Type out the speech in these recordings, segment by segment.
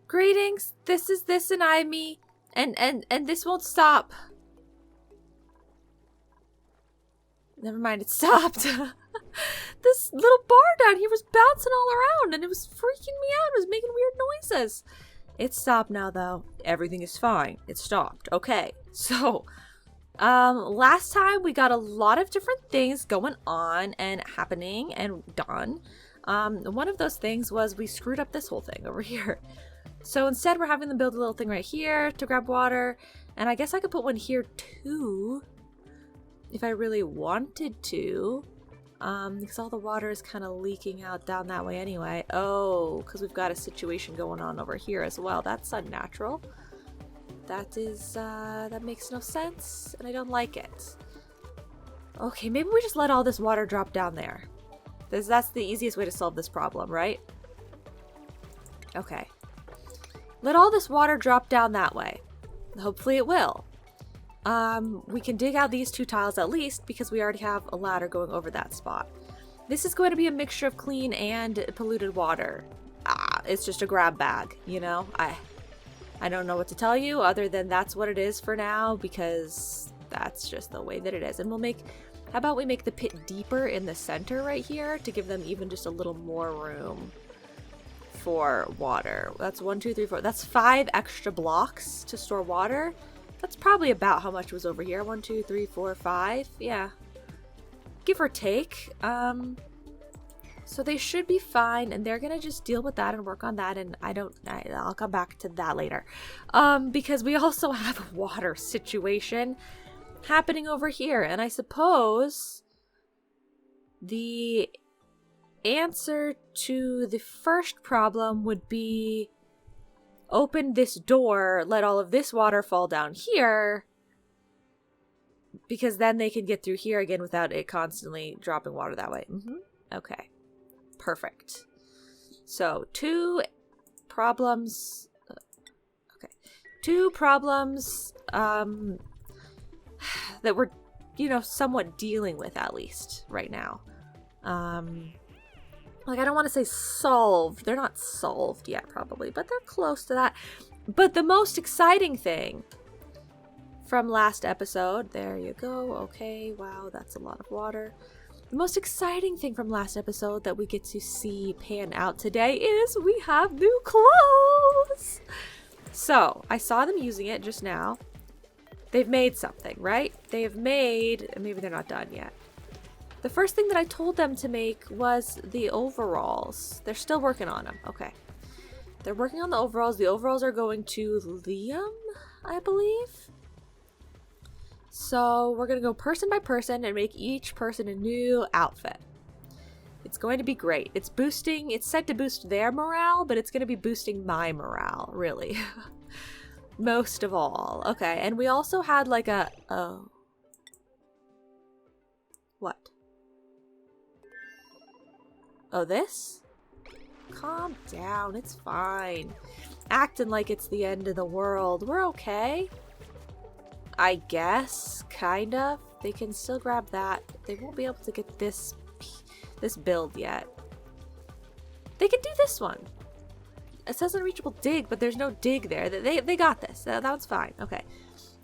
Greetings, this is this and I, me, and this won't stop. Never mind, it stopped. This little bar down here was bouncing all around and it was freaking me out. It was making weird noises. It stopped now though. Everything is fine. It stopped. Okay. So, last time we got a lot of different things going on and happening and done. One of those things was we screwed up this whole thing over here. So instead we're having them build a little thing right here to grab water. And I guess I could put one here too, if I really wanted to. Because all the water is kind of leaking out down that way anyway. Oh, because we've got a situation going on over here as well. That's unnatural. That makes no sense, and I don't like it. Okay, maybe we just let all this water drop down there. That's the easiest way to solve this problem, right? Okay. Let all this water drop down that way. Hopefully it will. We can dig out these 2 tiles at least because we already have a ladder going over that spot. This is going to be a mixture of clean and polluted water. It's just a grab bag, you know? I don't know what to tell you other than that's what it is for now because that's just the way that it is. And how about we make the pit deeper in the center right here to give them even just a little more room for water. That's 1, 2, 3, 4. That's 5 extra blocks to store water. That's probably about how much was over here. 1, 2, 3, 4, 5. Yeah. Give or take. So they should be fine, and they're gonna just deal with that and work on that, and I'll come back to that later. Because we also have a water situation happening over here, and I suppose the answer to the first problem would be open this door, let all of this water fall down here, because then they can get through here again without it constantly dropping water that way. Okay. Perfect. So, 2 problems. Okay. 2 problems that we're, somewhat dealing with at least right now. Like, I don't want to say solved. They're not solved yet, probably, but they're close to that. But the most exciting thing from last episode, there you go. Okay, wow, that's a lot of water. The most exciting thing from last episode that we get to see pan out today is we have new clothes. So, I saw them using it just now. They've made something, right? They've made, maybe they're not done yet. The first thing that I told them to make was the overalls. They're still working on them. Okay. They're working on the overalls. The overalls are going to Liam, I believe. So we're going to go person by person and make each person a new outfit. It's going to be great. It's said to boost their morale, but it's going to be boosting my morale, really. Most of all. Okay, and we also had like what? Oh, this? Calm down, it's fine. Acting like it's the end of the world. We're okay. I guess, kind of. They can still grab that. They won't be able to get this build yet. They can do this one. It says unreachable dig, but there's no dig there. They got this. That one's fine. Okay.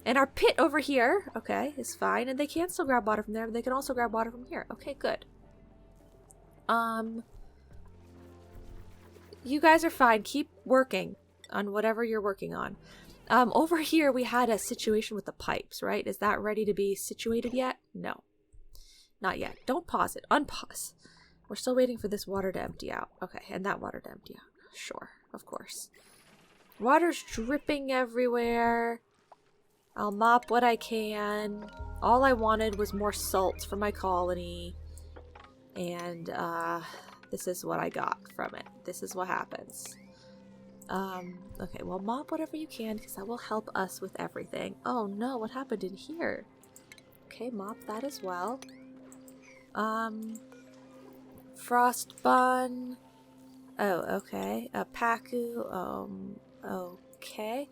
And our pit over here, okay, is fine. And they can still grab water from there, but they can also grab water from here. Okay, good. You guys are fine. Keep working on whatever you're working on. Over here, we had a situation with the pipes, right? Is that ready to be situated yet? No. Not yet. Don't pause it. Unpause. We're still waiting for this water to empty out. Okay, and that water to empty out. Sure, of course. Water's dripping everywhere. I'll mop what I can. All I wanted was more salt for my colony. And, this is what I got from it. This is what happens. Okay, well, mop whatever you can, because that will help us with everything. Oh no, what happened in here? Okay, mop that as well. Frost bun. Oh, okay. A paku. Okay.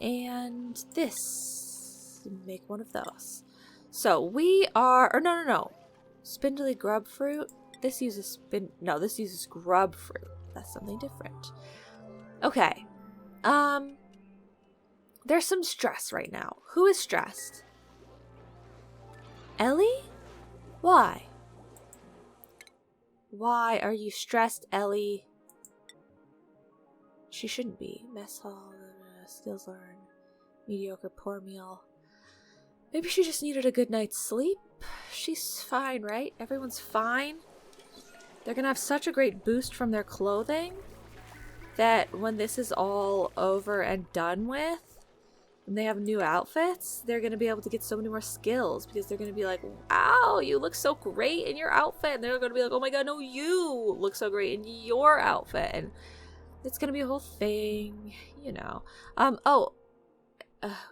And this. Make one of those. So, we are... Or no. Spindly grub fruit. This uses this uses grub fruit. That's something different. Okay. There's some stress right now. Who is stressed? Ellie? Why? Why are you stressed, Ellie? She shouldn't be. Mess hall, skills learned, mediocre, poor meal. Maybe she just needed a good night's sleep. She's fine, right? Everyone's fine. They're gonna have such a great boost from their clothing that when this is all over and done with, and they have new outfits, they're going to be able to get so many more skills because they're going to be like, wow, you look so great in your outfit. And they're going to be like, oh my god, no, you look so great in your outfit. And it's going to be a whole thing, you know.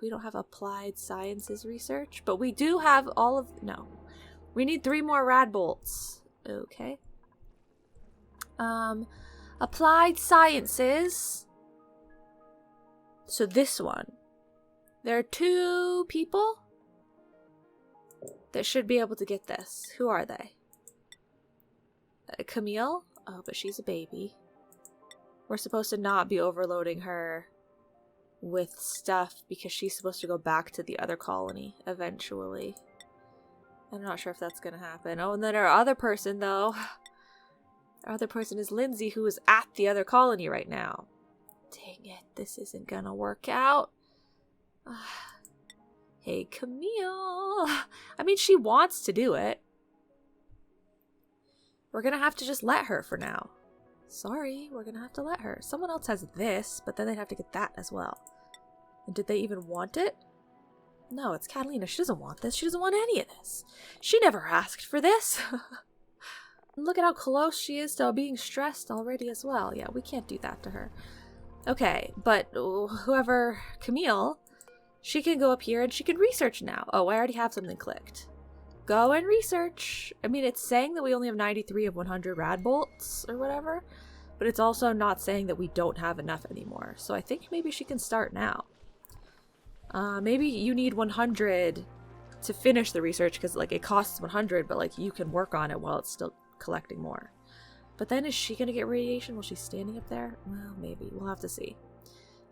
We don't have applied sciences research, but we do have all of, no. We need 3 more rad bolts. Okay. Applied sciences. So this one. There are 2 people that should be able to get this. Who are they? Camille? Oh, but she's a baby. We're supposed to not be overloading her with stuff because she's supposed to go back to the other colony eventually. I'm not sure if that's going to happen. Oh, and then our other person, though. Our other person is Lindsay, who is at the other colony right now. Dang it, this isn't going to work out. Hey, Camille. I mean, she wants to do it. We're gonna have to just let her for now. Sorry, we're gonna have to let her. Someone else has this, but then they'd have to get that as well. And did they even want it? No, it's Catalina. She doesn't want this. She doesn't want any of this. She never asked for this. Look at how close she is to being stressed already as well. Yeah, we can't do that to her. Okay, but whoever, Camille, she can go up here and she can research now. Oh, I already have something clicked. Go and research. I mean, it's saying that we only have 93 of 100 rad bolts or whatever, but it's also not saying that we don't have enough anymore. So I think maybe she can start now. Maybe you need 100 to finish the research because, like, it costs 100, but, like, you can work on it while it's still collecting more. But then is she going to get radiation while she's standing up there? Well, maybe. We'll have to see.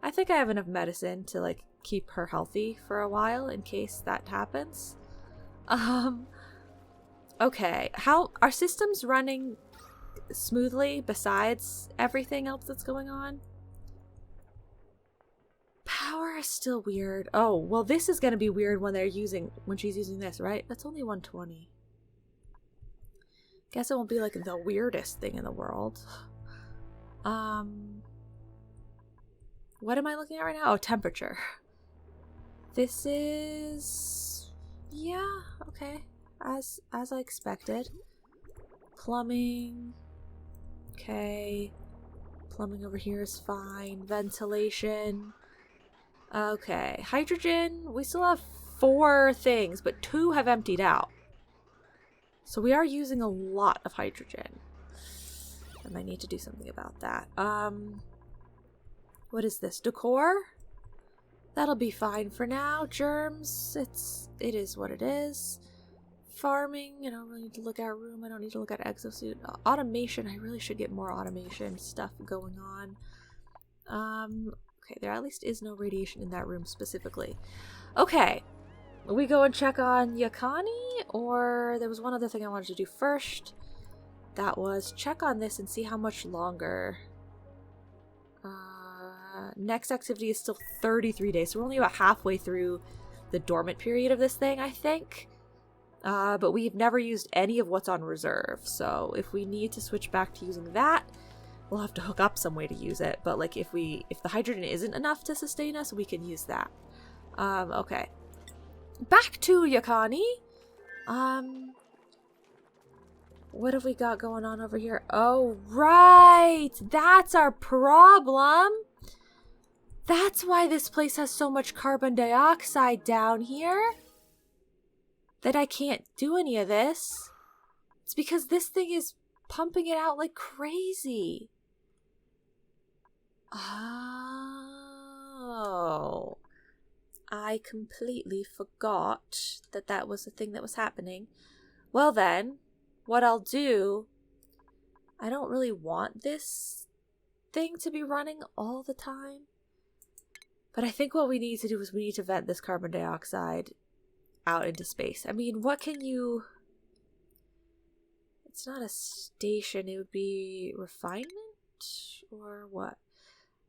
I think I have enough medicine to, like, keep her healthy for a while in case that happens. Okay. How are systems running smoothly besides everything else that's going on? Power is still weird. Oh, well, this is going to be weird when she's using this, right? That's only 120. Guess it won't be like the weirdest thing in the world. What am I looking at right now? Oh, temperature. This is, yeah, okay. As I expected. Plumbing. Okay. Plumbing over here is fine. Ventilation. Okay. Hydrogen. We still have 4 things, but 2 have emptied out. So we are using a lot of hydrogen. And I need to do something about that. What is this? Decor? That'll be fine for now. Germs. It is what it is. Farming. I don't really need to look at room. I don't need to look at exosuit. Automation. I really should get more automation stuff going on. Okay, there at least is no radiation in that room specifically. Okay. We go and check on Yakani, or there was one other thing I wanted to do first. That was check on this and see how much longer. Next activity is still 33 days, so we're only about halfway through the dormant period of this thing, I think. But we've never used any of what's on reserve, so if we need to switch back to using that, we'll have to hook up some way to use it. But like if the hydrogen isn't enough to sustain us, we can use that. Okay. Back to Yakani. What have we got going on over here? Oh, right! That's our problem! That's why this place has so much carbon dioxide down here. That I can't do any of this. It's because this thing is pumping it out like crazy. Oh. I completely forgot that that was the thing that was happening. Well then, what I'll do, I don't really want this thing to be running all the time. But I think what we need to do is we need to vent this carbon dioxide out into space. I mean, what can you... It's not a station, it would be refinement? Or what?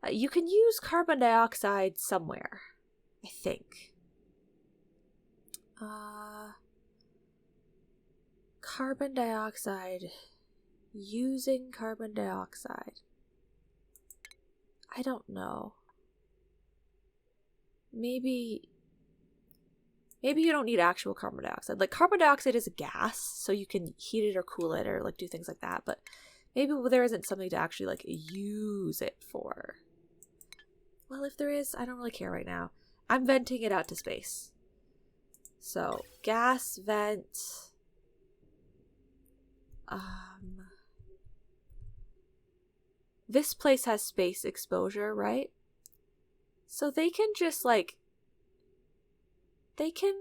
You can use carbon dioxide somewhere, I think. Carbon dioxide. Using carbon dioxide. I don't know. Maybe you don't need actual carbon dioxide. Like, carbon dioxide is a gas, so you can heat it or cool it or, like, do things like that. But maybe there isn't something to actually, like, use it for. Well, if there is, I don't really care right now. I'm venting it out to space. So, gas vent. This place has space exposure, right? So they can just, like... They can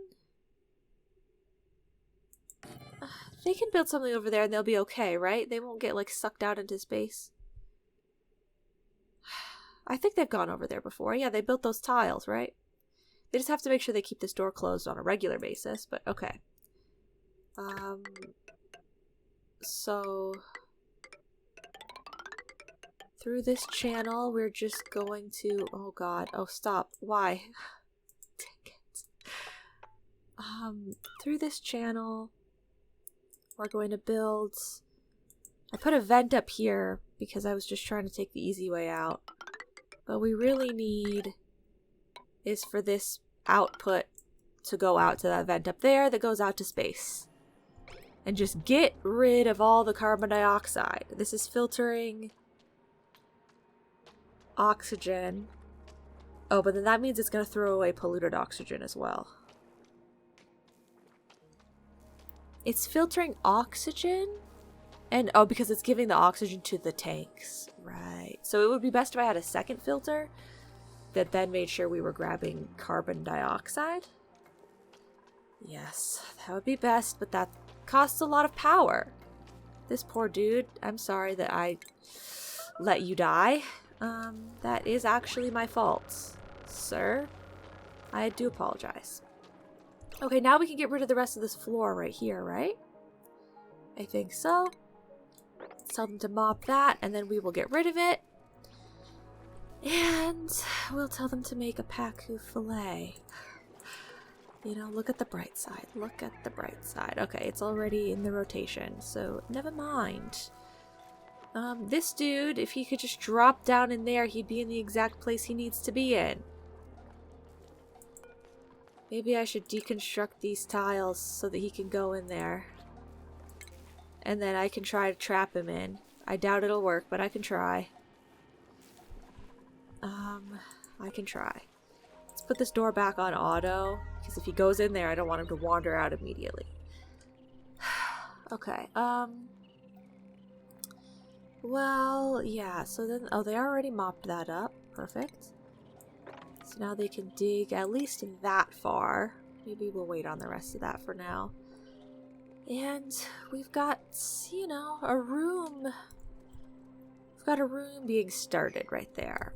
build something over there and they'll be okay, right? They won't get, like, sucked out into space. I think they've gone over there before. Yeah, they built those tiles, right? They just have to make sure they keep this door closed on a regular basis, but okay. So... Through this channel, we're just going to... Oh, God. Oh, stop. Why? Dang it. Through this channel, we're going to build... I put a vent up here because I was just trying to take the easy way out. But we really need is for this output to go out to that vent up there that goes out to space. And just get rid of all the carbon dioxide. This is filtering oxygen. Oh, but then that means it's going to throw away polluted oxygen as well. It's filtering oxygen? And, oh, because it's giving the oxygen to the tanks. Right. So it would be best if I had a second filter that then made sure we were grabbing carbon dioxide. Yes, that would be best, but that costs a lot of power. This poor dude, I'm sorry that I let you die. That is actually my fault, sir. I do apologize. Okay, now we can get rid of the rest of this floor right here, right? I think so. Let's tell them to mop that, and then we will get rid of it. And we'll tell them to make a pacu fillet. You know, look at the bright side. Look at the bright side. Okay, it's already in the rotation, so never mind. This dude, if he could just drop down in there, he'd be in the exact place he needs to be in. Maybe I should deconstruct these tiles so that he can go in there. And then I can try to trap him in. I doubt it'll work, but I can try. I can try. Let's put this door back on auto, because if he goes in there, I don't want him to wander out immediately. Okay, well, yeah, so then, oh, they already mopped that up. Perfect. So now they can dig at least that far. Maybe we'll wait on the rest of that for now. And we've got, you know, a room. We've got a room being started right there.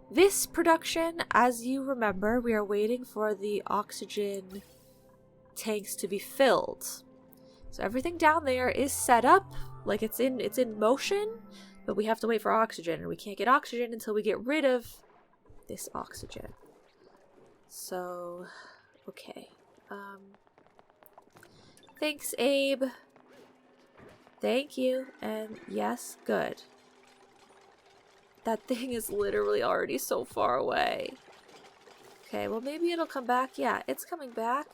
This production, as you remember, we are waiting for the oxygen tanks to be filled. So everything down there is set up, like it's in motion, but we have to wait for oxygen, and we can't get oxygen until we get rid of this oxygen. So, okay. Thanks, Abe. Thank you. And yes, good. That thing is literally already so far away. Okay, well maybe it'll come back. Yeah, it's coming back.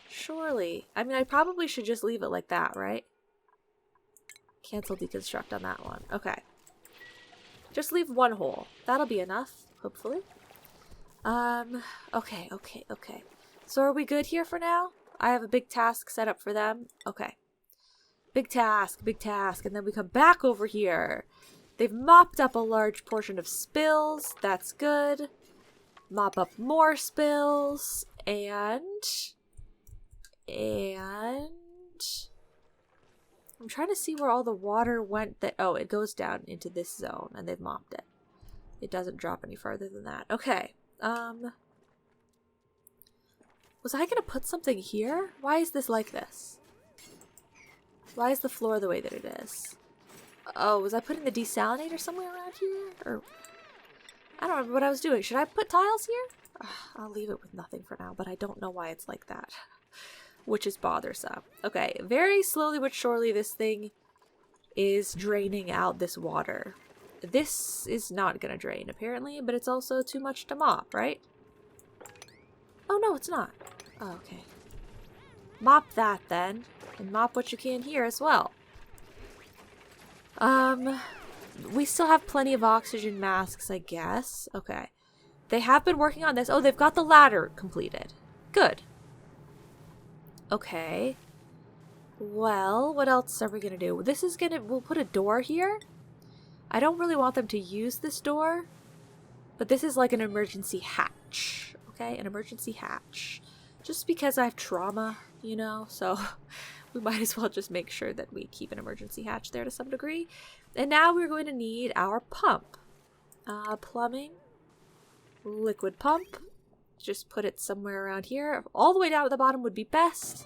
Surely. I mean, I probably should just leave it like that, right? Cancel deconstruct on that one. Okay. Just leave one hole. That'll be enough, hopefully. Okay. So are we good here for now? I have a big task set up for them. Okay. Big task, and then we come back over here. They've mopped up a large portion of spills. That's good. Mop up more spills. And I'm trying to see where all the water went that... Oh, it goes down into this zone, and they've mopped it. It doesn't drop any farther than that. Okay. Was I gonna put something here? Why is this like this? Why is the floor the way that it is? Oh, was I putting the desalinator somewhere around here? Or I don't remember what I was doing. Should I put tiles here? I'll leave it with nothing for now, but I don't know why it's like that. Which is bothersome. Okay, very slowly but surely this thing is draining out this water. This is not gonna drain, apparently, but it's also too much to mop, right? Oh, no, it's not. Oh, okay. Mop that, then. And mop what you can here as well. We still have plenty of oxygen masks, I guess. Okay. They have been working on this. Oh, they've got the ladder completed. Good. Okay. Well, what else are we gonna do? This is gonna... We'll put a door here. I don't really want them to use this door, but this is like an emergency hatch. Okay, an emergency hatch. Just because I have trauma, you know, so we might as well just make sure that we keep an emergency hatch there to some degree. And now we're going to need our pump. Plumbing. Liquid pump. Just put it somewhere around here. All the way down at the bottom would be best,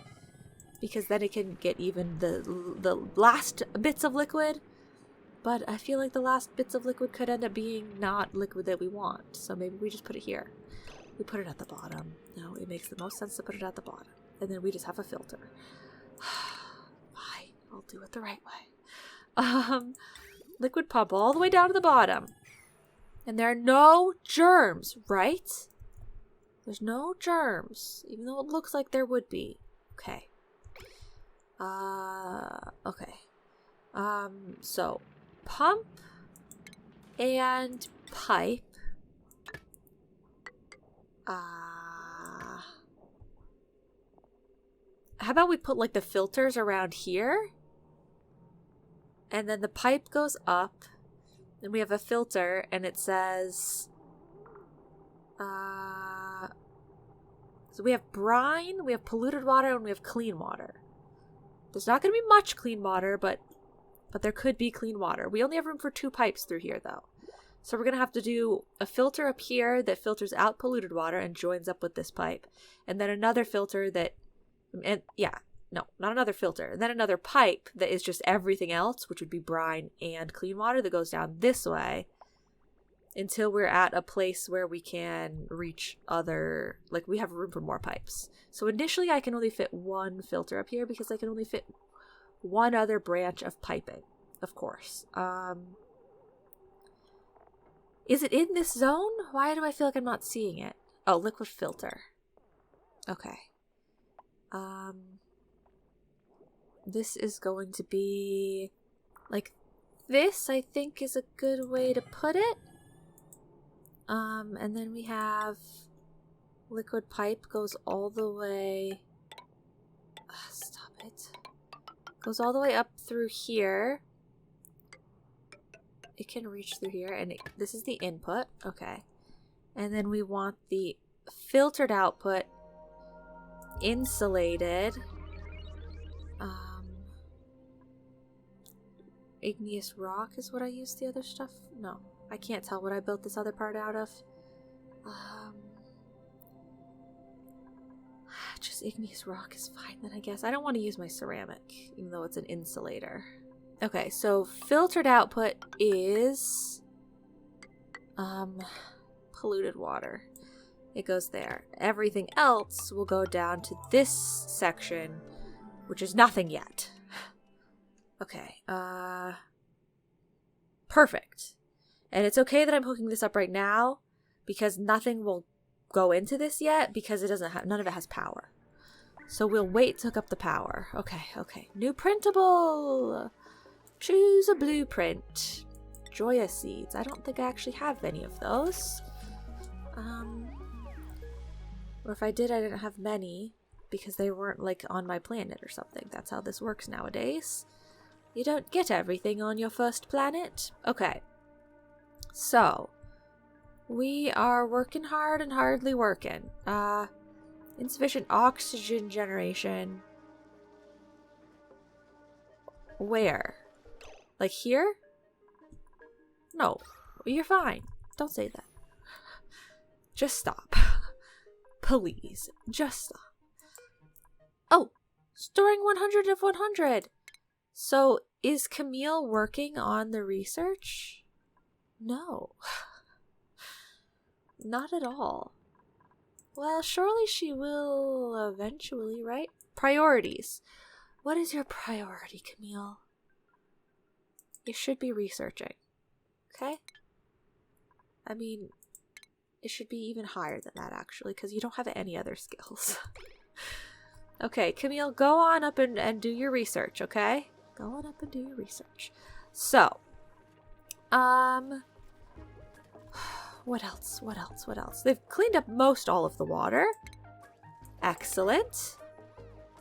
because then it can get even the last bits of liquid. But I feel like the last bits of liquid could end up being not liquid that we want. So maybe we just put it here. We put it at the bottom. No, it makes the most sense to put it at the bottom. And then we just have a filter. Fine, I'll do it the right way. Liquid pump all the way down to the bottom. And there are no germs, right? There's no germs, even though it looks like there would be. Okay. Okay. So pump and pipe. How about we put like the filters around here? And then the pipe goes up. Then we have a filter and it says so we have brine, we have polluted water, and we have clean water. There's not going to be much clean water, but there could be clean water. We only have room for 2 pipes through here, though. So we're going to have to do a filter up here that filters out polluted water and joins up with this pipe. And then another filter that... And yeah, no, not another filter. And then another pipe that is just everything else, which would be brine and clean water, that goes down this way until we're at a place where we can reach other... Like, we have room for more pipes. So initially I can only fit 1 filter up here because I can only fit 1 other branch of piping, of course. Is it in this zone? Why do I feel like I'm not seeing it? Oh, liquid filter. Okay. This is going to be like this, I think, is a good way to put it. And then we have liquid pipe goes all the way... stop it. Goes all the way up through here. It can reach through here, and this is the input. Okay. And then we want the filtered output insulated. Igneous rock is what I used the other stuff? No, I can't tell what I built this other part out of. Just igneous rock is fine then, I guess. I don't want to use my ceramic, even though it's an insulator. Okay, so filtered output is polluted water. It goes there. Everything else will go down to this section, which is nothing yet. Okay, perfect. And it's okay that I'm hooking this up right now, because nothing will go into this yet, because it doesn't have, none of it has power. So we'll wait to hook up the power. Okay, okay. New printable! Choose a blueprint. Joya seeds. I don't think I actually have any of those. Or if I did, I didn't have many, because they weren't, like, on my planet or something. That's how this works nowadays. You don't get everything on your first planet. Okay. So, we are working hard and hardly working. Insufficient oxygen generation. Where? Like here? No. You're fine. Don't say that. Just stop. Please, just stop. Oh, storing 100 of 100. So, is Camille working on the research? No. Not at all. Well, surely she will eventually, right? Priorities. What is your priority, Camille? You should be researching. Okay? I mean, it should be even higher than that, actually, because you don't have any other skills. Okay, Camille, go on up and do your research, okay? Go on up and do your research. So, what else? What else? What else? They've cleaned up most all of the water. Excellent.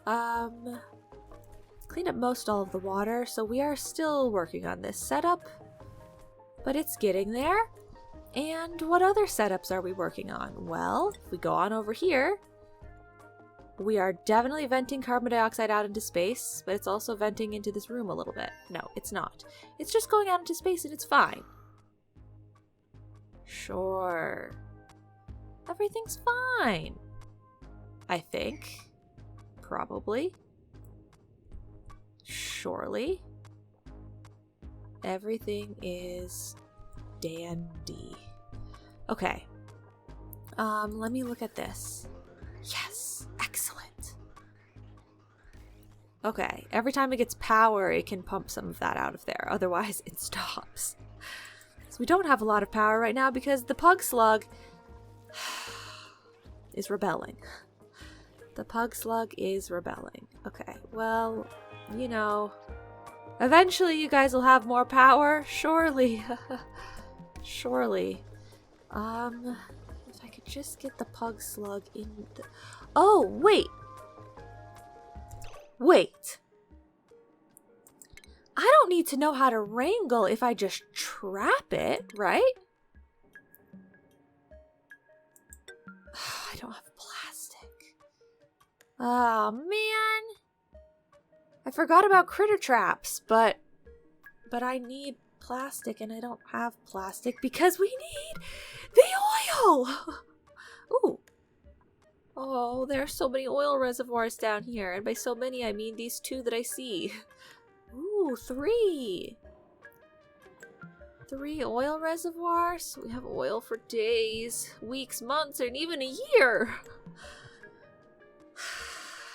Cleaned up most all of the water, so we are still working on this setup, but it's getting there. And what other setups are we working on? Well, if we go on over here, we are definitely venting carbon dioxide out into space, but it's also venting into this room a little bit. No, it's not. It's just going out into space and it's fine. Sure. Everything's fine. I think. Probably. Surely. Everything is dandy. Okay. Let me look at this. Yes. Excellent. Okay. Every time it gets power, it can pump some of that out of there. Otherwise, it stops. So we don't have a lot of power right now because the pug slug is rebelling. The pug slug is rebelling. Okay. Well, you know, eventually you guys will have more power. Surely. Surely. If I could just get the pug slug in the... Oh, wait. Wait. I don't need to know how to wrangle if I just trap it, right? I don't have plastic. Oh, man. I forgot about critter traps, but I need plastic and I don't have plastic because we need the oil. Ooh. Oh, there are so many oil reservoirs down here. And by so many, I mean these two that I see. Ooh, 3. 3 oil reservoirs. We have oil for days, weeks, months, and even a year.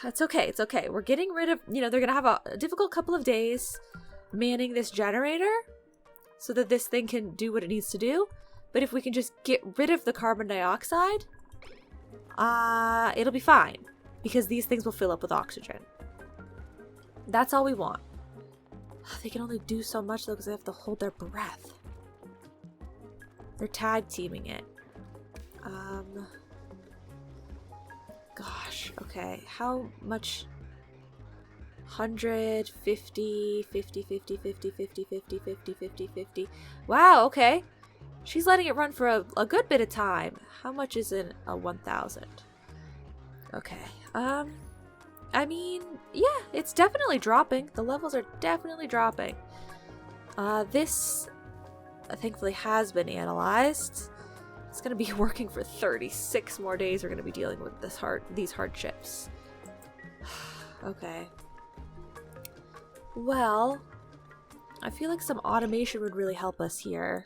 That's okay. It's okay. We're getting rid of, they're going to have a difficult couple of days manning this generator so that this thing can do what it needs to do. But if we can just get rid of the carbon dioxide, it'll be fine because these things will fill up with oxygen. That's all we want. They can only do so much though because they have to hold their breath. They're tag teaming it. Gosh, okay. How much? 100, 50, 50, 50, 50, 50, 50, 50, 50, 50. Wow, okay. She's letting it run for a good bit of time. How much is in a 1,000? Okay. I mean, yeah, it's definitely dropping. The levels are definitely dropping. This, thankfully, has been analyzed. It's going to be working for 36 more days. We're going to be dealing with these hardships. Okay. Well, I feel like some automation would really help us here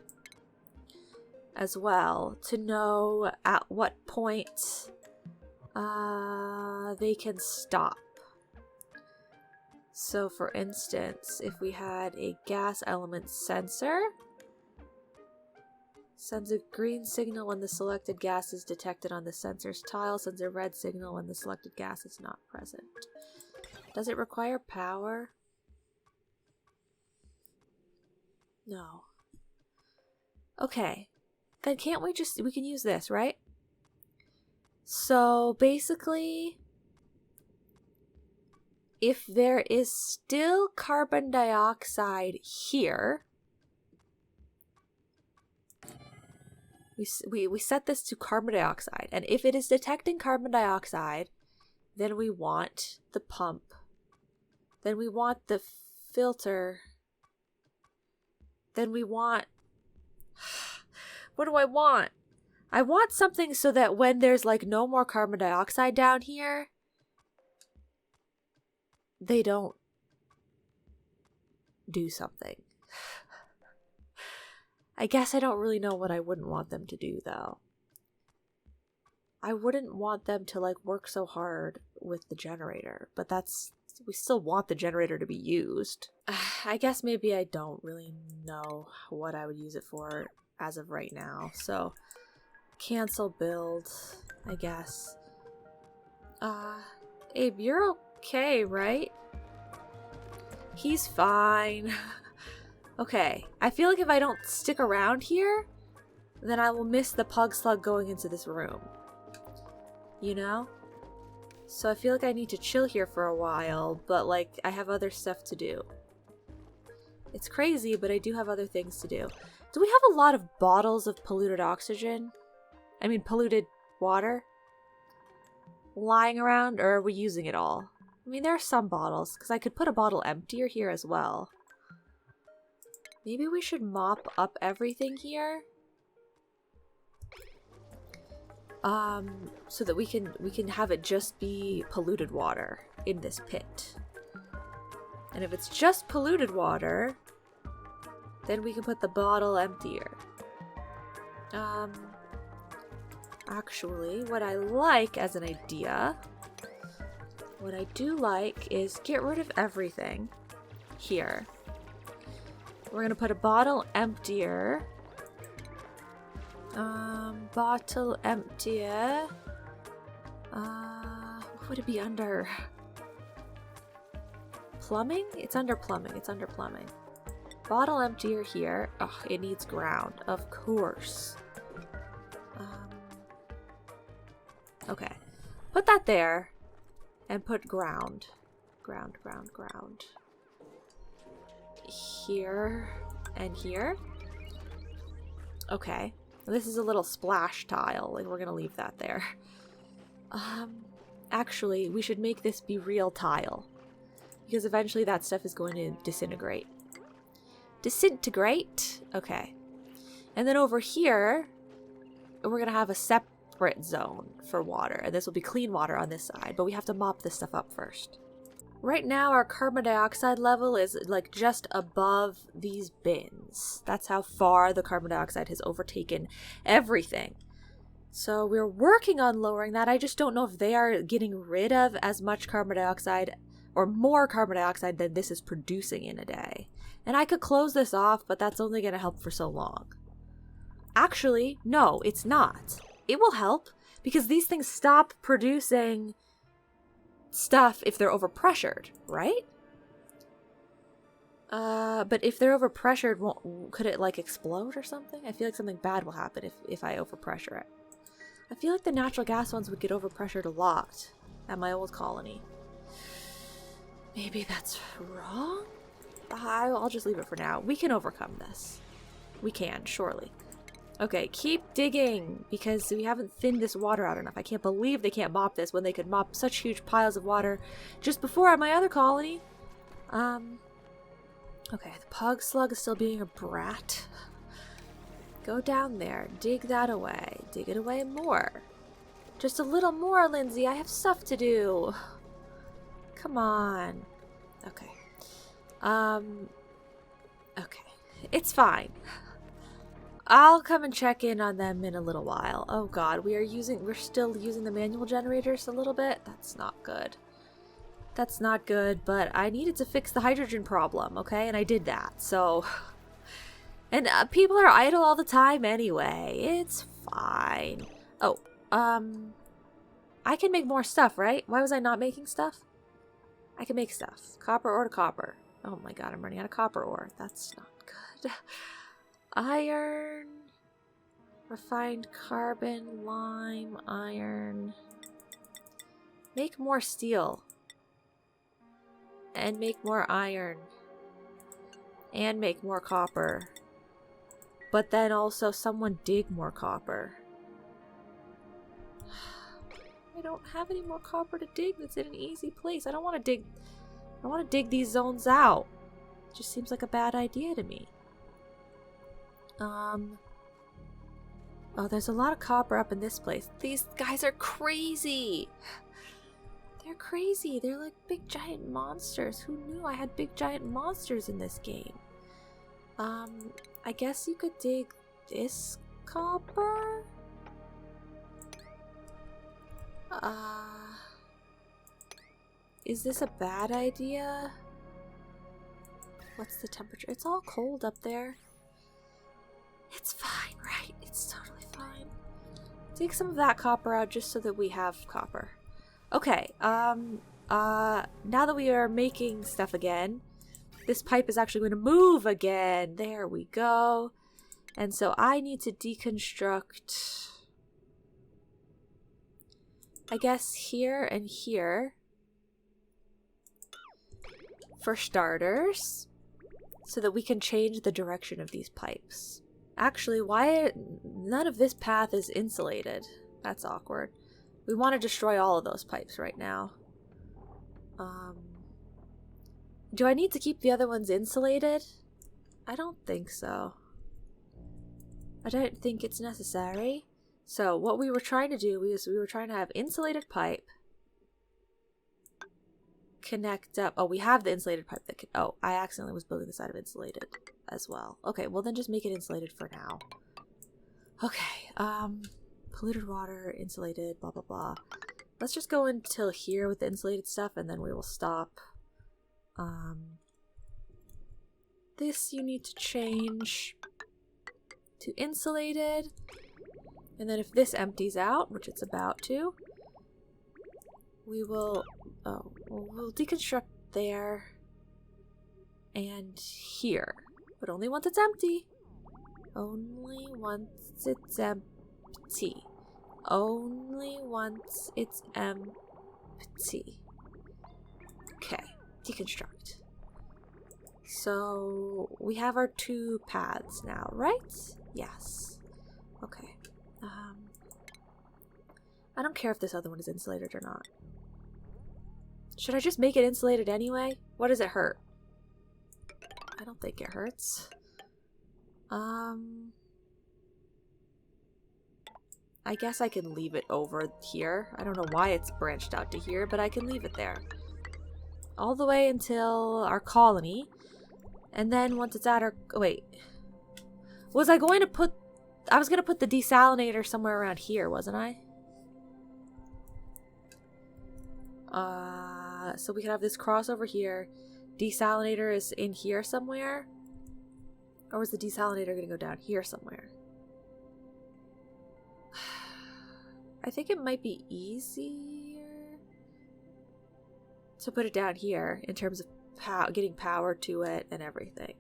as well to know at what point they can stop. So for instance, if we had a gas element sensor, sends a green signal when the selected gas is detected on the sensor's tile, sends a red signal when the selected gas is not present. Does it require power? No. Okay. Then can't we can use this, right? So basically, if there is still carbon dioxide here, we set this to carbon dioxide, and if it is detecting carbon dioxide, then we want the pump, then we want the filter, then we want What do I want? I want something so that when there's like no more carbon dioxide down here, they don't do something. I guess I don't really know what I wouldn't want them to do though. I wouldn't want them to like work so hard with the generator, but we still want the generator to be used. I guess maybe I don't really know what I would use it for as of right now. So cancel build, I guess. Abe, you're okay, right? He's fine. Okay, I feel like if I don't stick around here, then I will miss the pug slug going into this room. You know? So I feel like I need to chill here for a while, but like I have other stuff to do. It's crazy, but I do have other things to do. Do we have a lot of bottles of polluted oxygen? I mean polluted water? Lying around, or are we using it all? I mean, there are some bottles, because I could put a bottle emptier here as well. Maybe we should mop up everything here? So that we can have it just be polluted water in this pit. And if it's just polluted water, then we can put the bottle emptier. Actually, what I like as an idea, what I do like is get rid of everything here. We're gonna put a bottle emptier. Bottle emptier. What would it be under? Plumbing? It's under plumbing. It's under plumbing. Bottle emptier here. Oh, it needs ground. Of course. Okay. Put that there. And put ground. Ground. Here. And here. Okay. This is a little splash tile. Like, we're gonna leave that there. Actually, we should make this be real tile. Because eventually that stuff is going to disintegrate. Disintegrate? Okay. And then over here, we're gonna have a separate zone for water. And this will be clean water on this side. But we have to mop this stuff up first. Right now, our carbon dioxide level is like just above these bins. That's how far the carbon dioxide has overtaken everything. So we're working on lowering that. I just don't know if they are getting rid of as much carbon dioxide or more carbon dioxide than this is producing in a day. And I could close this off, but that's only going to help for so long. Actually, no, it's not. It will help because these things stop producing stuff if they're overpressured, right? But if they're overpressured, could it like explode or something? I feel like something bad will happen if I overpressure it. I feel like the natural gas ones would get overpressured a lot at my old colony. Maybe that's wrong? I'll just leave it for now. We can overcome this. We can, surely. Okay, keep digging, because we haven't thinned this water out enough. I can't believe they can't mop this when they could mop such huge piles of water just before at my other colony. Okay, the pug slug is still being a brat. Go down there, dig that away. Dig it away more. Just a little more, Lindsay. I have stuff to do. Come on. Okay. Okay. It's fine. I'll come and check in on them in a little while. Oh god, we're still using the manual generators a little bit. That's not good. That's not good, but I needed to fix the hydrogen problem, okay? And I did that, so... And people are idle all the time anyway. It's fine. Oh, I can make more stuff, right? Why was I not making stuff? I can make stuff. Copper ore to copper. Oh my god, I'm running out of copper ore. That's not good. Iron, refined carbon, lime, iron. Make more steel. And make more iron. And make more copper. But then also someone dig more copper. I don't have any more copper to dig that's in an easy place. I don't want to dig these zones out. It just seems like a bad idea to me. Oh, there's a lot of copper up in this place. These guys are crazy. They're crazy. They're like big giant monsters. Who knew I had big giant monsters in this game? I guess you could dig this copper? Is this a bad idea? What's the temperature? It's all cold up there. It's fine, right? It's totally fine. Take some of that copper out just so that we have copper. Okay, now that we are making stuff again, this pipe is actually going to move again. There we go. And so I need to deconstruct, I guess, here and here for starters, so that we can change the direction of these pipes. Actually, why none of this path is insulated? That's awkward. We want to destroy all of those pipes right now. Do I need to keep the other ones insulated? I don't think so. I don't think it's necessary. So what we were trying to do is we were trying to have insulated pipe connect up. Oh, we have the insulated pipe that can... Oh, I accidentally was building the side of insulated as well. Okay, well then just make it insulated for now. Okay, polluted water, insulated, blah, blah, blah. Let's just go until here with the insulated stuff, and then we will stop. This you need to change to insulated. And then if this empties out, which it's about to, we will... Oh, we'll deconstruct there and here. But only once it's empty. Only once it's empty. Only once it's empty. Okay, deconstruct. So we have our two paths now, right? Yes. Okay. I don't care if this other one is insulated or not. Should I just make it insulated anyway? What does it hurt? I don't think it hurts. I guess I can leave it over here. I don't know why it's branched out to here, but I can leave it there. All the way until our colony. And then once it's at our... Oh, wait. Was I going to put... I was going to put the desalinator somewhere around here, wasn't I? So we can have this crossover here. Desalinator is in here somewhere. Or is the desalinator going to go down here somewhere? I think it might be easier to put it down here in terms of getting power to it and everything.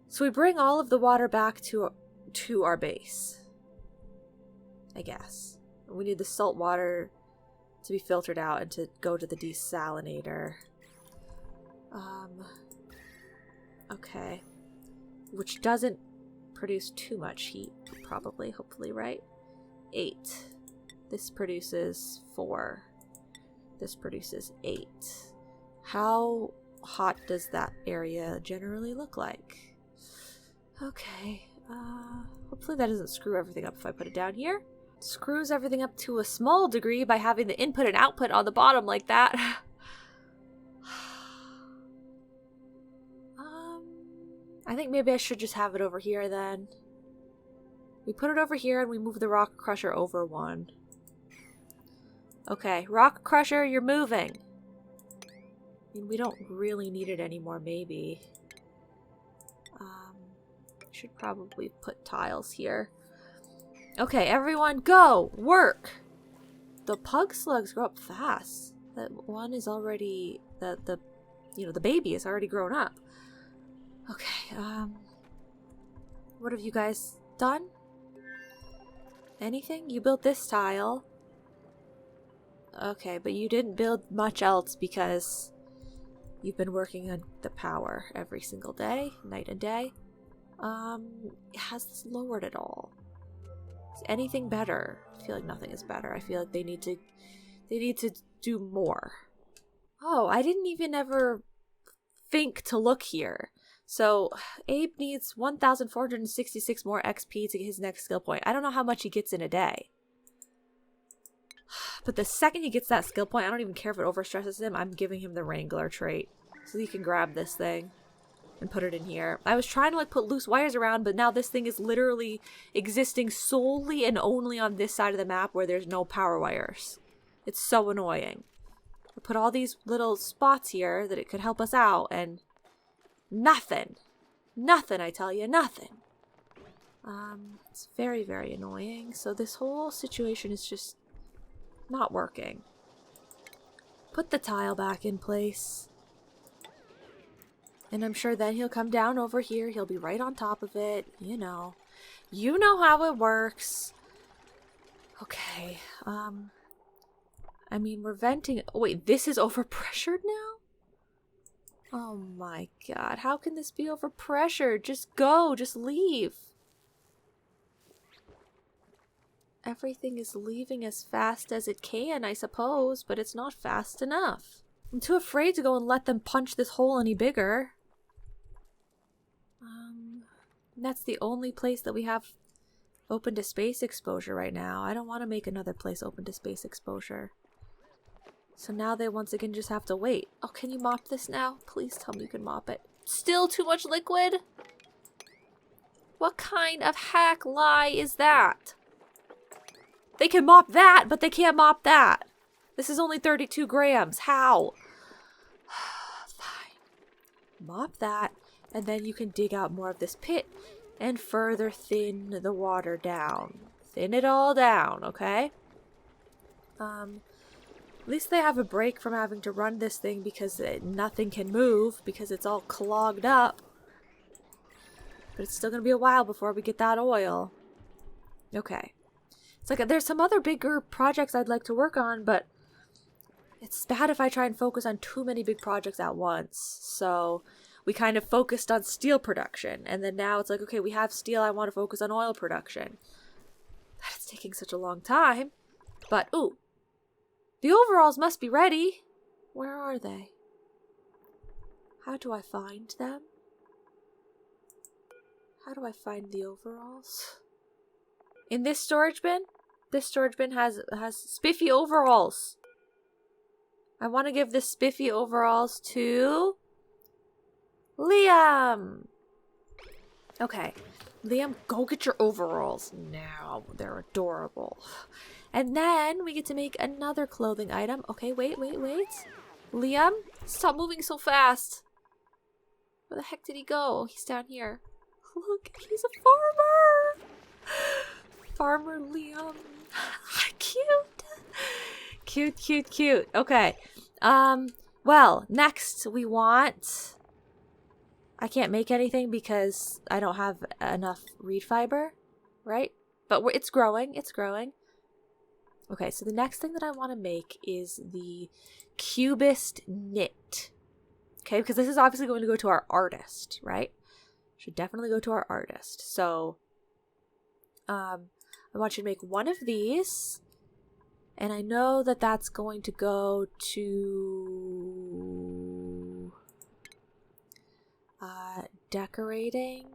So we bring all of the water back to our base, I guess. We need the salt water to be filtered out and to go to the desalinator. Okay. Which doesn't produce too much heat, probably, hopefully, right? 8. This produces 4. This produces 8. How hot does that area generally look like? Okay. Hopefully that doesn't screw everything up if I put it down here. Screws everything up to a small degree by having the input and output on the bottom like that. I think maybe I should just have it over here then. We put it over here and we move the rock crusher over 1. Okay, rock crusher, you're moving. I mean, we don't really need it anymore, maybe. Should probably put tiles here. Okay, everyone go! Work! The pug slugs grow up fast. That one is already... The baby is already grown up. Okay, what have you guys done? Anything? You built this tile. Okay, but you didn't build much else because you've been working on the power every single day, night and day. Has this lowered at all? Is anything better? I feel like nothing is better. I feel like they need to do more. Oh, I didn't even ever think to look here. So Abe needs 1,466 more XP to get his next skill point. I don't know how much he gets in a day. But the second he gets that skill point, I don't even care if it overstresses him. I'm giving him the Wrangler trait. So he can grab this thing and put it in here. I was trying to like put loose wires around, but now this thing is literally existing solely and only on this side of the map where there's no power wires. It's so annoying. I put all these little spots here that it could help us out, and nothing. Nothing, I tell you, nothing. It's very, very annoying. So this whole situation is just not working. Put the tile back in place. And I'm sure then he'll come down over here. He'll be right on top of it. You know. You know how it works. Okay. I mean, we're venting. Oh, wait, this is overpressured now? Oh my god. How can this be overpressured? Just go. Just leave. Everything is leaving as fast as it can, I suppose, but it's not fast enough. I'm too afraid to go and let them punch this hole any bigger. That's the only place that we have open to space exposure right now. I don't want to make another place open to space exposure. So now they once again just have to wait. Oh, can you mop this now? Please tell me you can mop it. Still too much liquid? What kind of hack lie is that? They can mop that, but they can't mop that. This is only 32 grams. How? Fine. Mop that, and then you can dig out more of this pit and further thin the water down. Thin it all down, okay? At least they have a break from having to run this thing because nothing can move because it's all clogged up. But it's still going to be a while before we get that oil. Okay. It's like there's some other bigger projects I'd like to work on, but it's bad if I try and focus on too many big projects at once. So we kind of focused on steel production, and then now it's like, okay, we have steel, I want to focus on oil production. It's taking such a long time. But, ooh, the overalls must be ready. Where are they? How do I find them? How do I find the overalls? In this storage bin? This storage bin has spiffy overalls. I want to give the spiffy overalls to Liam. Okay. Liam, go get your overalls now. They're adorable. And then we get to make another clothing item. Okay, wait. Liam, stop moving so fast. Where the heck did he go? Oh, he's down here. Look, he's a farmer. Farmer Liam. Cute. Cute. Okay. Well, next we want... I can't make anything because I don't have enough reed fiber, right? But it's growing. Okay, so the next thing that I want to make is the cubist knit. Okay, because this is obviously going to go to our artist, right? Should definitely go to our artist. So, I want you to make one of these. And I know that that's going to go to... decorating.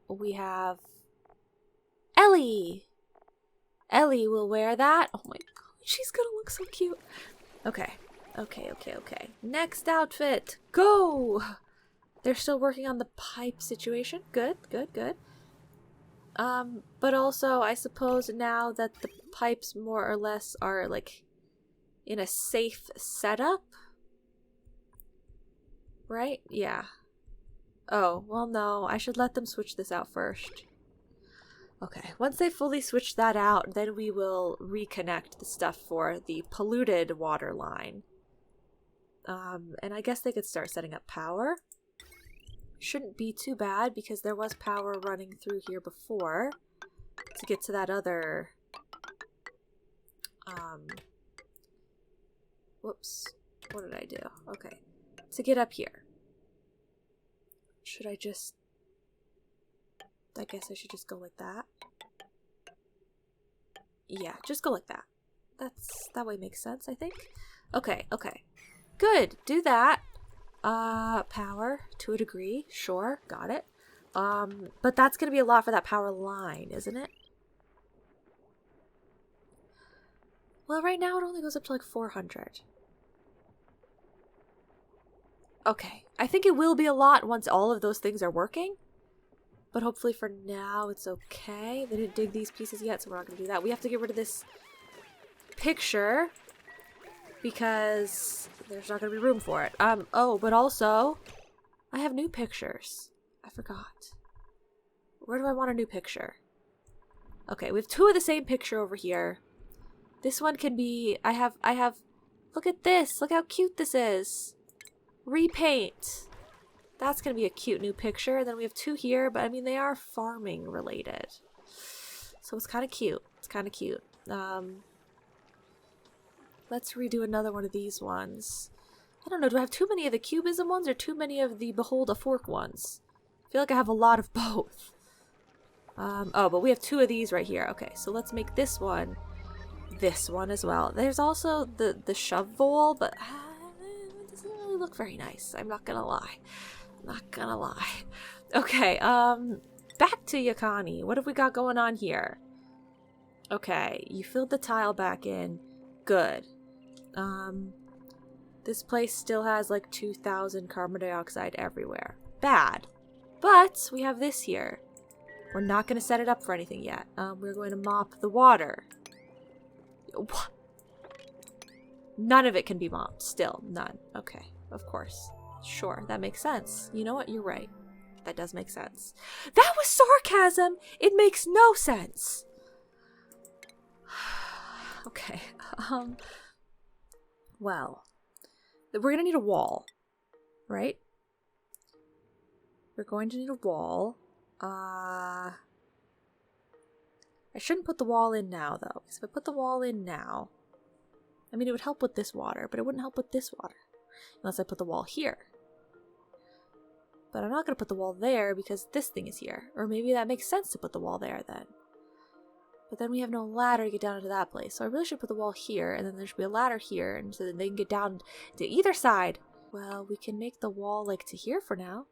We have Ellie. Ellie will wear that. Oh my god, she's gonna look so cute. Okay. Next outfit. Go! They're still working on the pipe situation. Good. But also, I suppose now that the pipes more or less are, like, in a safe setup. Right? Yeah. Oh, well, no. I should let them switch this out first. Okay. Once they fully switch that out, then we will reconnect the stuff for the polluted water line. And I guess they could start setting up power. Shouldn't be too bad because there was power running through here before to get to that other... Whoops. What did I do? Okay. To get up here. Should I just... I guess I should just go like that. Yeah, just go like that. That way makes sense, I think. Okay. Good. Do that. Power to a degree. Sure, got it. But that's gonna be a lot for that power line, isn't it? Well, right now it only goes up to like 400. Okay, I think it will be a lot once all of those things are working. But hopefully for now it's okay. They didn't dig these pieces yet, so we're not going to do that. We have to get rid of this picture because there's not going to be room for it. Oh, but also I have new pictures. I forgot. Where do I want a new picture? Okay, we have two of the same picture over here. This one can be, I have, look at this. Look how cute this is. Repaint. That's going to be a cute new picture. And then we have two here, but I mean, they are farming related. So it's kind of cute. It's kind of cute. Let's redo another one of these ones. I don't know. Do I have too many of the cubism ones or too many of the behold a fork ones? I feel like I have a lot of both. Oh, but we have two of these right here. Okay, so let's make this one as well. There's also the shovel, but it doesn't really look very nice. I'm not gonna lie. Not gonna lie. Okay, back to Yakani. What have we got going on here? Okay, you filled the tile back in. Good. This place still has like 2,000 carbon dioxide everywhere. Bad. But we have this here. We're not going to set it up for anything yet. We're going to mop the water. What? None of it can be mopped. Still, none. Okay, of course. Sure, that makes sense. You know what? You're right. That does make sense. That was sarcasm! It makes no sense! Okay, well, we're gonna need a wall, right? We're going to need a wall. I shouldn't put the wall in now, though, because if I put the wall in now, I mean, it would help with this water, but it wouldn't help with this water, unless I put the wall here. But I'm not going to put the wall there because this thing is here. Or maybe that makes sense to put the wall there then. But then we have no ladder to get down into that place. So I really should put the wall here, and then there should be a ladder here, and so that they can get down to either side. Well, we can make the wall like to here for now.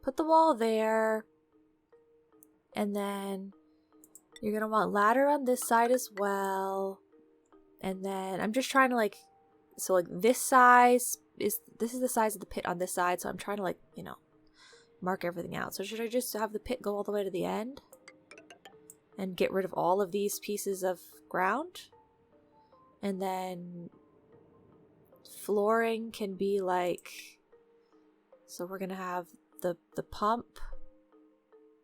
Put the wall there. And then you're going to want ladder on this side as well. And then I'm just trying to like, so like this size is, this is the size of the pit on this side. So I'm trying to like, you know, mark everything out. So should I just have the pit go all the way to the end? And get rid of all of these pieces of ground? And then flooring can be like, so we're going to have the pump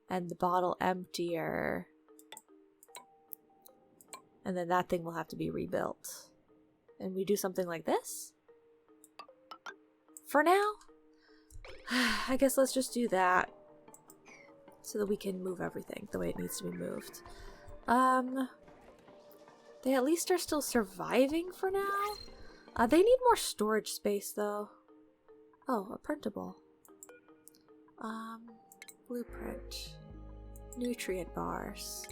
and the bottle emptier. And then that thing will have to be rebuilt. And we do something like this? For now? I guess let's just do that. So that we can move everything the way it needs to be moved. They at least are still surviving for now. They need more storage space though. Oh, a printable. Blueprint. Nutrient bars.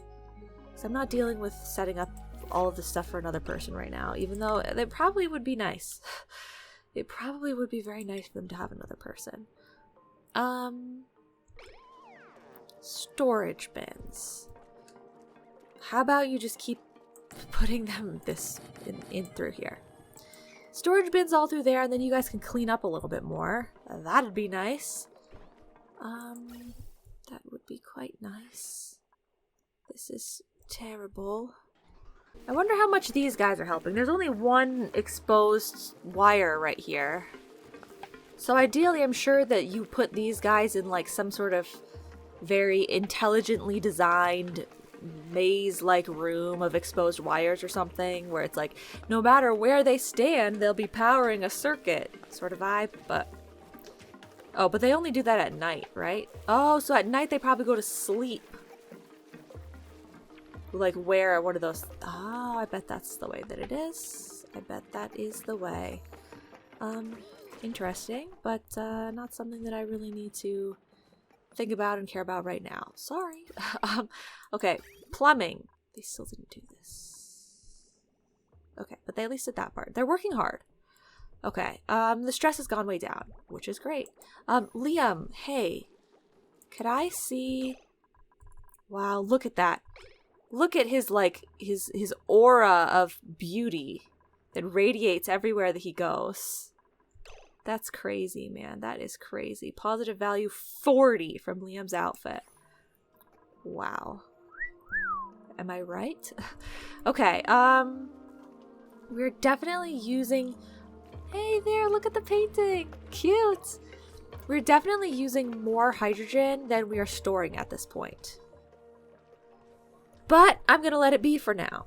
So I'm not dealing with setting up all of this stuff for another person right now, even though it probably would be nice. It probably would be very nice for them to have another person. Storage bins. How about you just keep putting them in through here? Storage bins all through there, and then you guys can clean up a little bit more. That'd be nice. That would be quite nice. This is terrible. I wonder how much these guys are helping. There's only one exposed wire right here. So ideally, I'm sure that you put these guys in like some sort of very intelligently designed maze-like room of exposed wires or something, where it's like, no matter where they stand, they'll be powering a circuit sort of vibe, but... Oh, but they only do that at night, right? Oh, so at night they probably go to sleep. Like where one of those... Oh, I bet that's the way that it is. I bet that is the way. Interesting, but not something that I really need to think about and care about right now. Sorry. Okay, plumbing. They still didn't do this. Okay, but they at least did that part. They're working hard. Okay, the stress has gone way down, which is great. Liam, hey, could I see... Wow, look at that. Look at his, like, his aura of beauty that radiates everywhere that he goes. That's crazy, man. That is crazy. Positive value 40 from Liam's outfit. Wow. Am I right? Okay, we're definitely using... Hey there, look at the painting. Cute. We're definitely using more hydrogen than we are storing at this point. But I'm going to let it be for now.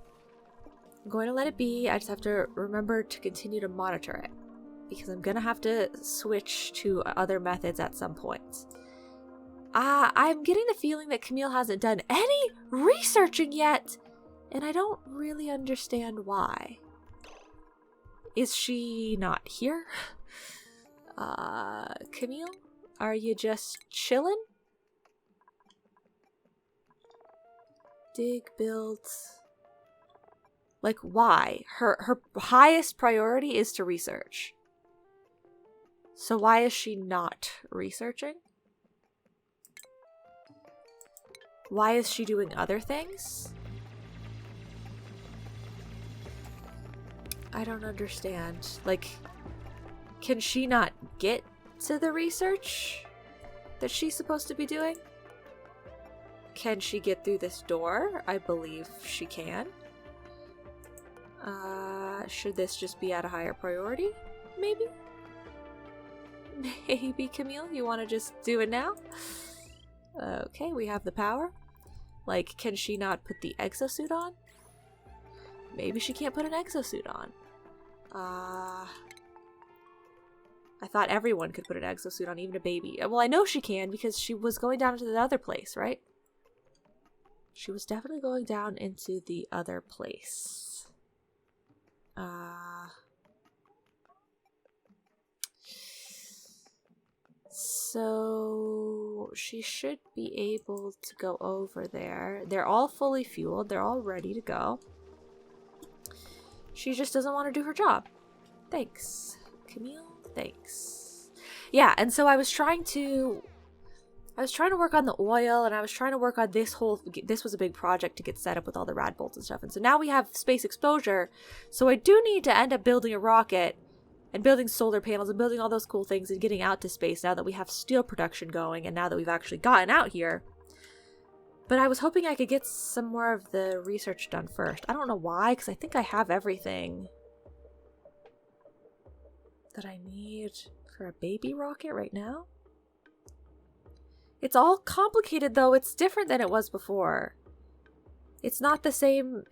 I'm going to let it be. I just have to remember to continue to monitor it, because I'm going to have to switch to other methods at some point. I'm getting the feeling that Camille hasn't done any researching yet, and I don't really understand why. Is she not here? Camille? Are you just chilling? Dig, build. Like, why? Her highest priority is to research. So why is she not researching? Why is she doing other things? I don't understand. Like, can she not get to the research that she's supposed to be doing? Can she get through this door? I believe she can. Should this just be at a higher priority? Maybe? Maybe, Camille, you want to just do it now? Okay, we have the power. Like, can she not put the exosuit on? Maybe she can't put an exosuit on. I thought everyone could put an exosuit on, even a baby. Well, I know she can because she was going down to the other place, right? She was definitely going down into the other place. So she should be able to go over there. They're all fully fueled. They're all ready to go. She just doesn't want to do her job. Thanks, Camille. Thanks. Yeah, and so I was trying to work on the oil, and I was trying to work on this was a big project to get set up with all the rad bolts and stuff. And so now we have space exposure. So I do need to end up building a rocket and building solar panels and building all those cool things and getting out to space now that we have steel production going and now that we've actually gotten out here. But I was hoping I could get some more of the research done first. I don't know why, because I think I have everything that I need for a baby rocket right now. It's all complicated though. It's different than it was before. It's not the same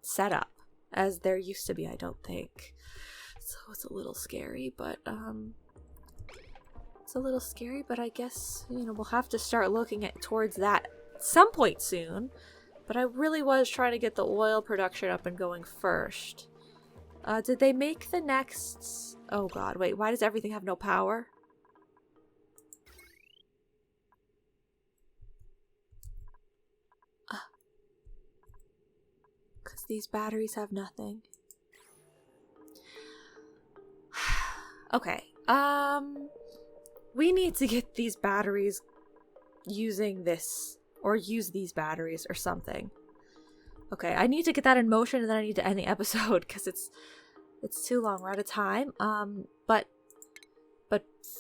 setup as there used to be, I don't think. So it's a little scary, but I guess, you know, we'll have to start looking towards that at some point soon. But I really was trying to get the oil production up and going first. Did they make the next... Oh god, wait, why does everything have no power? Because these batteries have nothing. Okay, we need to get these batteries using this, or use these batteries or something. Okay, I need to get that in motion, and then I need to end the episode because it's too long. We're out of time. But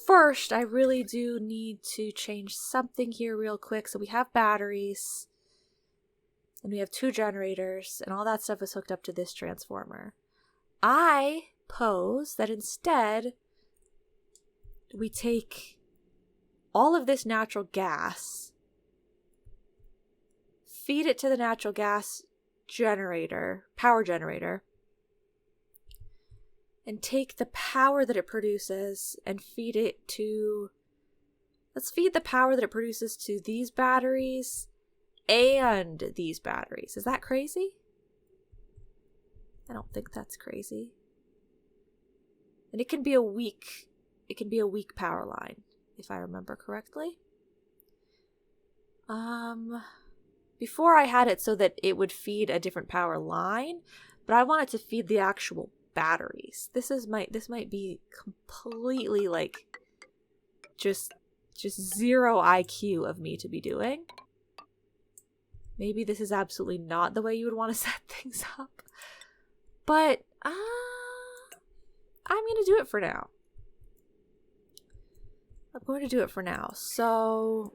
first, I really do need to change something here real quick. So we have batteries, and we have 2 generators, and all that stuff is hooked up to this transformer. I pose that instead we take all of this natural gas, feed it to the natural gas power generator, and take the power that it produces and feed it to... Let's feed the power that it produces to these batteries and these batteries. Is that crazy? I don't think that's crazy. And it can be a weak power line, if I remember correctly. Before I had it so that it would feed a different power line, but I want it to feed the actual batteries. This might be completely like just zero IQ of me to be doing. Maybe this is absolutely not the way you would want to set things up. But I'm going to do it for now. I'm going to do it for now. So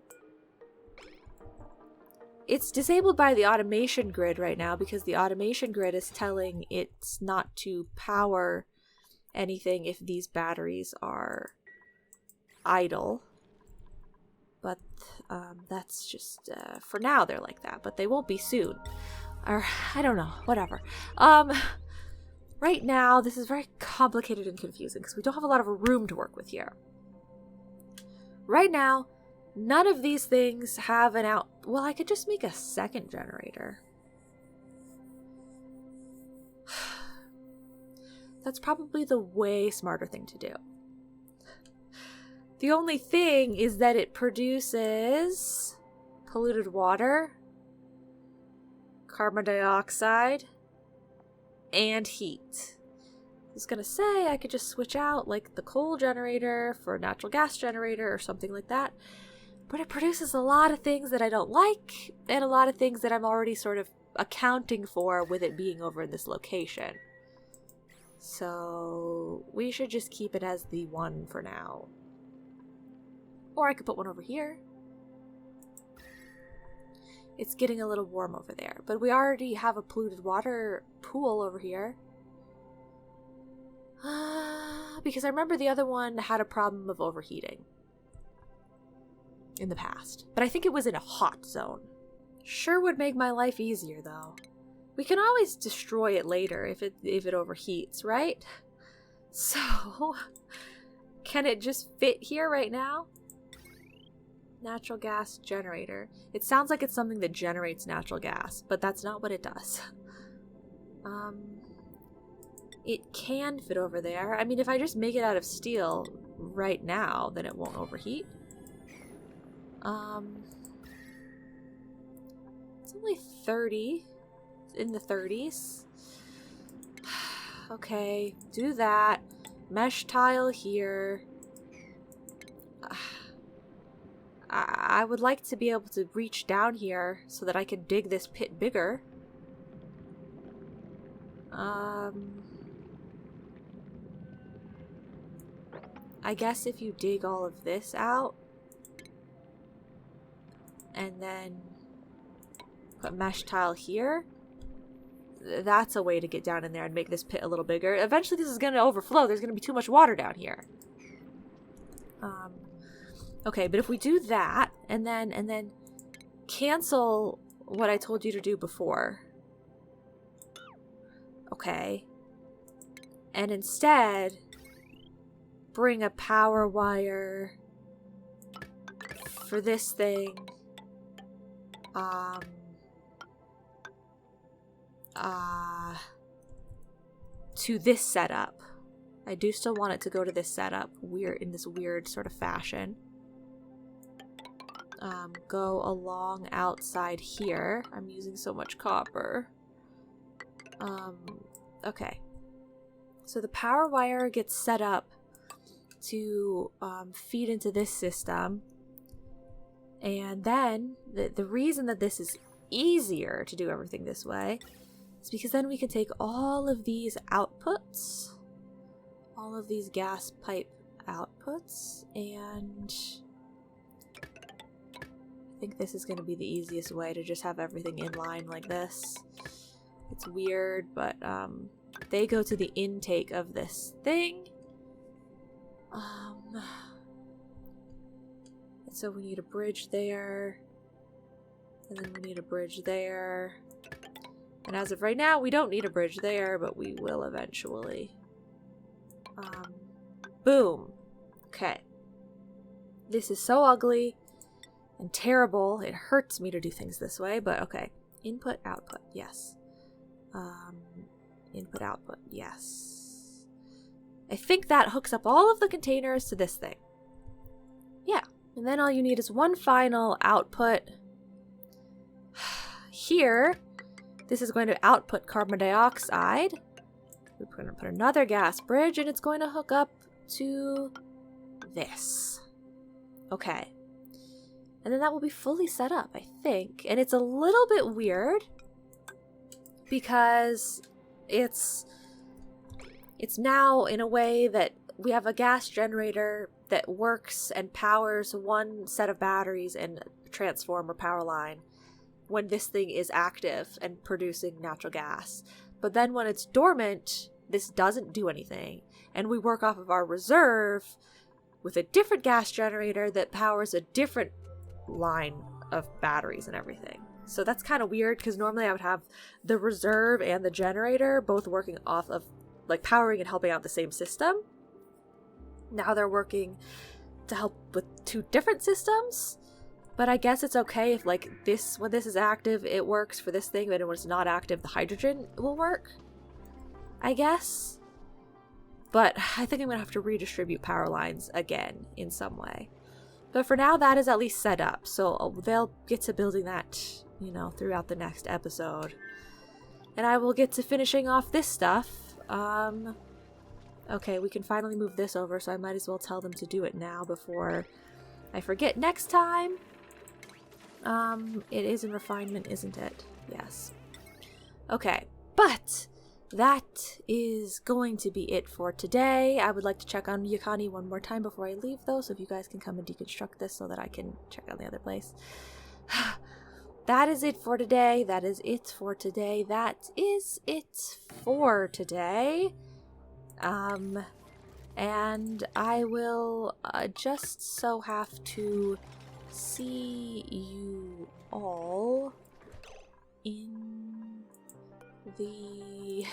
it's disabled by the automation grid right now because the automation grid is telling it's not to power anything if these batteries are idle. But that's just, for now they're like that, but they won't be soon. Or, I don't know, whatever. Right now, this is very complicated and confusing because we don't have a lot of room to work with here. Right now, none of these things have an out... Well, I could just make a second generator. That's probably the way smarter thing to do. The only thing is that it produces polluted water, carbon dioxide, and heat. I was gonna say I could just switch out like the coal generator for a natural gas generator or something like that, but it produces a lot of things that I don't like and a lot of things that I'm already sort of accounting for with it being over in this location. So we should just keep it as the one for now. Or I could put one over here. It's getting a little warm over there, but we already have a polluted water pool over here. Because I remember the other one had a problem of overheating in the past, but I think it was in a hot zone. Sure would make my life easier though. We can always destroy it later if it overheats, right? So, can it just fit here right now? Natural gas generator. It sounds like it's something that generates natural gas, but that's not what it does. It can fit over there. I mean, if I just make it out of steel right now, then it won't overheat. It's only 30. It's in the 30s. Okay, do that. Mesh tile here. I would like to be able to reach down here so that I can dig this pit bigger. I guess if you dig all of this out and then put mesh tile here, that's a way to get down in there and make this pit a little bigger. Eventually this is going to overflow. There's going to be too much water down here. Okay, but if we do that and then cancel what I told you to do before. Okay. And instead bring a power wire for this thing. To this setup. I do still want it to go to this setup in this weird sort of fashion. Go along outside here. I'm using so much copper. Okay. So the power wire gets set up to feed into this system. And then the reason that this is easier to do everything this way is because then we can take all of these outputs, all of these gas pipe outputs, and I think this is going to be the easiest way to just have everything in line like this. It's weird, but they go to the intake of this thing. So we need a bridge there, and then we need a bridge there. And as of right now, we don't need a bridge there, but we will eventually. Boom. Okay. This is so ugly and terrible. It hurts me to do things this way, but okay. Input, output, yes. Input, output, yes. I think that hooks up all of the containers to this thing. Yeah. And then all you need is one final output. Here, this is going to output carbon dioxide. we're going to put another gas bridge, and it's going to hook up to this. Okay. And then that will be fully set up, I think. And it's a little bit weird because it's now in a way that we have a gas generator that works and powers one set of batteries and transformer power line when this thing is active and producing natural gas. But then when it's dormant, this doesn't do anything. And we work off of our reserve with a different gas generator that powers a different line of batteries and everything. So that's kind of weird because normally I would have the reserve and the generator both working off of like powering and helping out the same system. Now they're working to help with two different systems. But I guess it's okay if like this, when this is active, it works for this thing, but when it's not active, the hydrogen will work, I guess. But I think I'm going to have to redistribute power lines again in some way. But for now, that is at least set up. So they'll get to building that, you know, throughout the next episode. And I will get to finishing off this stuff. Okay, we can finally move this over, so I might as well tell them to do it now before I forget next time. It is in refinement, isn't it? Yes. Okay, but that is going to be it for today. I would like to check on Yakani one more time before I leave, though, so if you guys can come and deconstruct this so that I can check out the other place. That is it for today. That is it for today. That is it for today. And I will just so have to see you all in the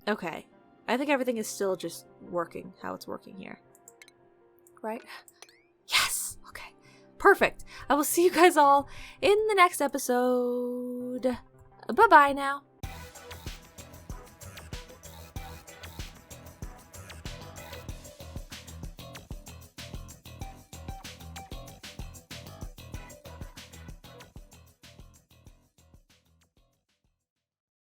okay. I think everything is still just working how it's working here. Right? Yes! Okay. Perfect. I will see you guys all in the next episode. Bye-bye now.